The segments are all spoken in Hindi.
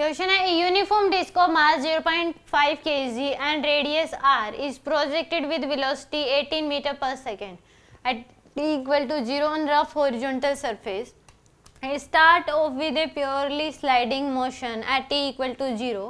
क्वेश्चन है uniform disc of mass 0.5 kg and radius r is projected with velocity 18 metre per second at t equal to 0 on rough horizontal surface. Start off with a purely sliding motion at t equal to 0.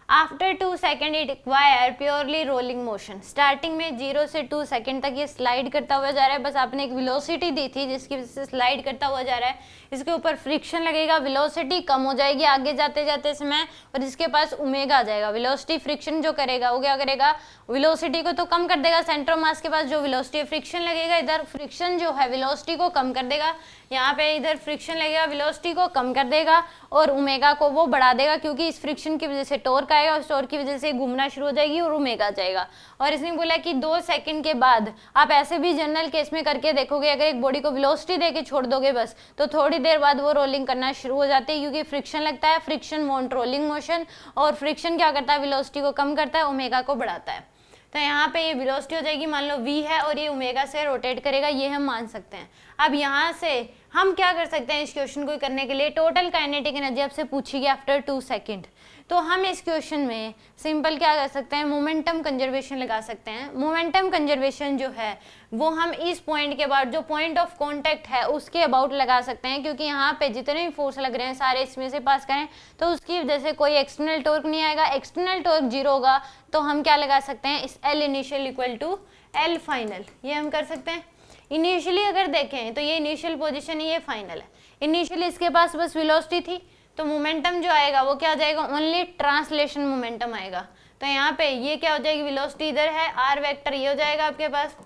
After 2 seconds it require purely rolling motion. Starting में 0 से 2 सेकेंड तक ये स्लाइड करता हुआ जा रहा है, बस आपने एक वेलोसिटी दी थी जिसकी वजह से स्लाइड करता हुआ जा रहा है. इसके ऊपर फ्रिक्शन लगेगा, वेलोसिटी कम हो जाएगी आगे जाते जाते समय और इसके पास ओमेगा आ जाएगा. वेलोसिटी फ्रिक्शन जो करेगा वो क्या करेगा, वेलोसिटी को तो कम कर देगा, सेंटर ऑफ मास के पास जो वेलोसिटी फ्रिक्शन लगेगा इधर फ्रिक्शन जो है वेलोसिटी को कम कर देगा, यहाँ पे इधर फ्रिक्शन लगेगा वेलोसिटी को कम कर देगा और ओमेगा को वो बढ़ा देगा क्योंकि इस फ्रिक्शन की वजह से टॉर्क आएगा और टॉर्क की वजह से घूमना शुरू हो जाएगी और ओमेगा आ जाएगा. और इसने बोला कि 2 सेकंड के बाद आप ऐसे भी जनरल केस में करके देखोगे, अगर एक बॉडी को वेलोसिटी देके छोड़ दोगे बस तो थोड़ी देर बाद वो रोलिंग करना शुरू हो जाती है क्योंकि फ्रिक्शन लगता है. फ्रिक्शन वांट रोलिंग मोशन और फ्रिक्शन क्या करता है, वेलोसिटी को कम करता है, ओमेगा को बढ़ाता है. तो यहाँ पे ये वेलोसिटी हो जाएगी, मान लो v है और ये ओमेगा से रोटेट करेगा, ये हम मान सकते हैं. अब यहाँ से हम क्या कर सकते हैं इस क्वेश्चन को करने के लिए, टोटल काइनेटिक एनर्जी आपसे पूछेगी आफ्टर 2 सेकेंड. तो हम इस क्वेश्चन में सिंपल क्या कर सकते हैं, मोमेंटम कंजर्वेशन लगा सकते हैं. मोमेंटम कंजर्वेशन जो है वो हम इस पॉइंट के बाद जो पॉइंट ऑफ कांटेक्ट है उसके अबाउट लगा सकते हैं क्योंकि यहाँ पे जितने भी फोर्स लग रहे हैं सारे इसमें से पास करें तो उसकी वजह से कोई एक्सटर्नल टॉर्क नहीं आएगा. एक्सटर्नल टॉर्क 0 होगा तो हम क्या लगा सकते हैं, इस L initial equal to L final, ये हम कर सकते हैं. इनिशियली अगर देखें तो ये इनिशियल पोजीशन है, ये फाइनल है. इनिशियली इसके पास बस वेलोसिटी थी तो मोमेंटम जो आएगा वो क्या आ जाएगा, ओनली ट्रांसलेशन मोमेंटम आएगा. तो यहाँ पे ये क्या हो जाएगी, वेलोसिटी इधर है, r वेक्टर ये हो जाएगा आपके पास.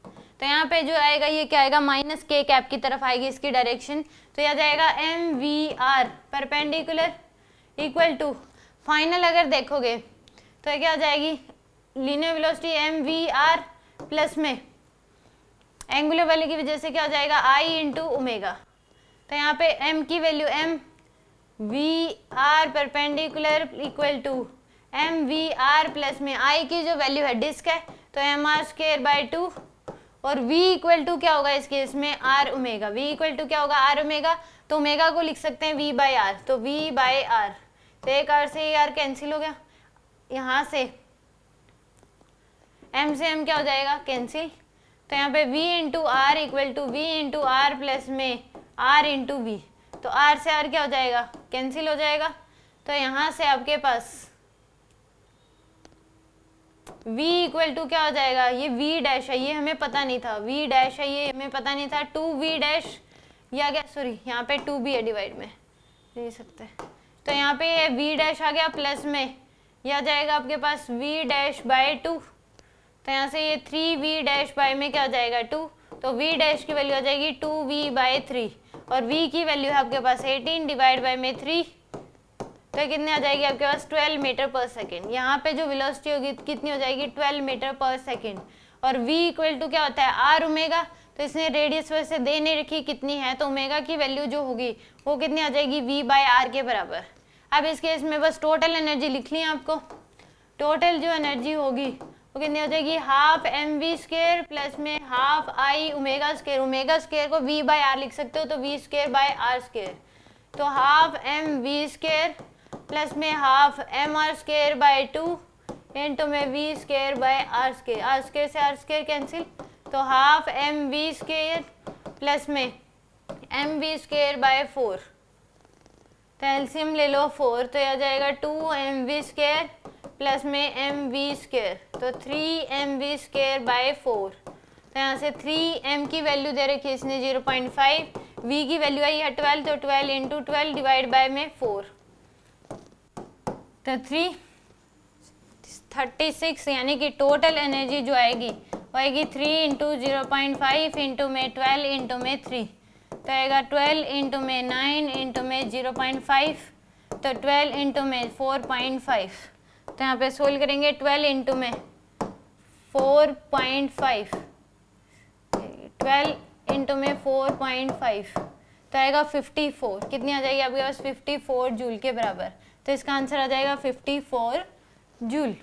तो यहाँ पे जो आएगा ये क्या आएगा, माइनस k कैप की तरफ आएगी इसकी डायरेक्शन. तो यह जाएगा mvr perpendicular equal to final अगर देखोगे तो ये क्या आ जाएगी, लीनियर वेलोसिटी mvr प्लस में एंगुलर वैल्यू की वजह से क्या हो जाएगा i इंटू ओमेगा. तो यहाँ पे m की value m v r perpendicular equal to m v r plus में आई की जो वैल्यू है डिस्क है तो एम आर स्क्वायर बाई 2 और v इक्वल टू क्या होगा इस केस में r omega. v equal to क्या होगा, आर ओमेगा. तो ओमेगा को लिख सकते हैं v बाई आर, तो v बाई आर. तो एक आर से ये आर कैंसिल हो गया, यहाँ से m से m क्या हो जाएगा कैंसिल. तो यहाँ पे v into r equal to v into आर प्लस में r इंटू वी. तो r से r क्या हो जाएगा, कैंसिल हो जाएगा. तो यहाँ से आपके पास v इक्वल टू क्या हो जाएगा, ये v डैश है, ये हमें पता नहीं था, v डैश है ये हमें पता नहीं था, 2v डैश या क्या, सॉरी यहाँ पे 2b है डिवाइड में दे सकते हैं. तो यहाँ पे ये v डैश आ गया प्लस में यह जाएगा आपके पास v डैश बाय 2. तो यहाँ से ये 3v डैश बाय में क्या हो जाएगा 2. तो v डैश की वैल्यू आ जाएगी 2v बाय 3 और v की वैल्यू है आपके पास 18 डिवाइड बाय में 3. तो कितने आ जाएगी आपके पास 12 मीटर पर सेकेंड. यहाँ पे जो वेलोसिटी होगी कितनी हो जाएगी 12 मीटर पर सेकेंड. और v इक्वल टू क्या होता है, r ओमेगा. तो इसने रेडियस वैसे दे नहीं रखी कितनी है, तो ओमेगा की वैल्यू जो होगी वो कितनी आ जाएगी v बाय आर के बराबर. अब इस केस में बस टोटल एनर्जी लिख ली आपको. टोटल जो एनर्जी होगी वो कितनी हो जाएगी, half m v square plus में half I omega square. Omega square को v बाय आर लिख सकते हो तो v square by r square. तो half m v square plus में half m r square by 2 into में v square by r square. R square से आर स्क्वायर कैंसिल. तो half m v square plus में एम वी स्क्वायर बाय 4. तो एलसीएम ले लो 4, तो यह जाएगा 2 एम वी स्क्वायर प्लस में एम वी स्क्वायर. तो 3 एम वी स्क्वायर बाय 4. तो यहाँ से 3 एम की वैल्यू दे रखी है इसने 0.5, v की वैल्यू आई है 12, तो 12 इंटू 12 डिवाइड बाय में 4. तो 36 यानी कि टोटल एनर्जी जो आएगी वो आएगी 3 इंटू 0.5 इंटू में 12 इंटू में 3. तो आएगा 12 इंटू में 9 इंटू में 0.5, तो 12 इंटू में 4.5. तो यहाँ पे सोल्व करेंगे 12 इंटू में 4.5, 12 इंटू में 4.5 तो आएगा 54. कितनी आ जाएगी आपके पास 54 जूल के बराबर. तो इसका आंसर आ जाएगा 54 जूल.